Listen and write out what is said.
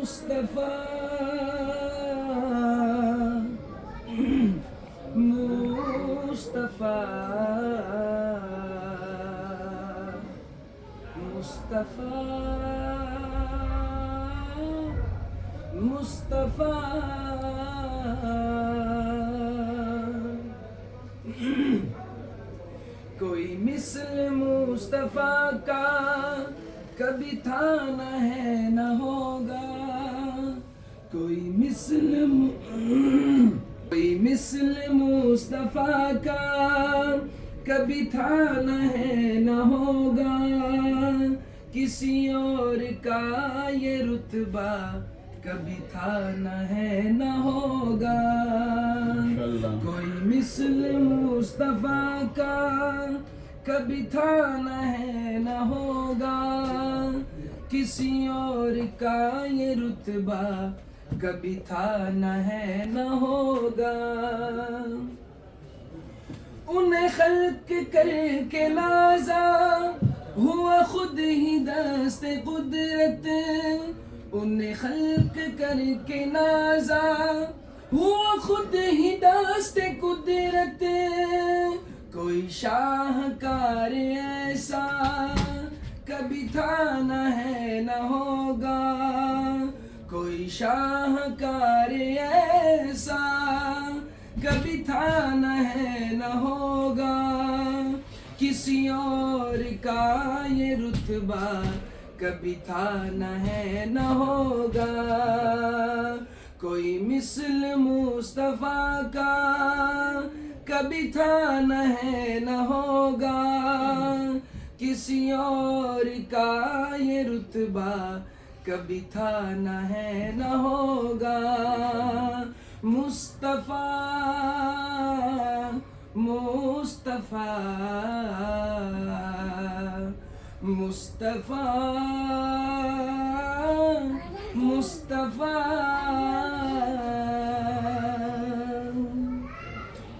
مصطفیٰ مصطفیٰ مصطفیٰ مصطفیٰ کوئی مثل مصطفیٰ کا کبھی تھا نہ ہے نہ ہوگا، کوئی مثل مصطفیٰ کا کبھی تھا نہ ہے نہ ہوگا، کسی اور کا یہ رتبہ کبھی تھا نہ ہے نہ ہوگا، کوئی مثل مصطفیٰ کا کبھی تھا نہ ہے نہ ہوگا، کسی اور کا یہ رتبہ کبھی تھا نہ ہے نہ ہوگا، انہیں خلق کر کے نازا ہوا خود ہی دست قدرت، انہیں خلق کر کے نازا ہوا خود ہی دست قدرت، کوئی شاہکار ایسا کبھی تھا نہ ہے نہ ہوگا، کوئی شاہکار ایسا کبھی تھا نہ ہے نہ ہوگا، کسی اور کا یہ رتبہ کبھی تھا نہ ہے نہ ہوگا، کوئی مثل مصطفیٰ کا کبھی تھا نہ ہے نہ ہوگا، کسی اور کا یہ رتبہ کبھی تھا نہ ہے نہ ہوگا، مصطفیٰ مصطفیٰ مصطفیٰ مصطفیٰ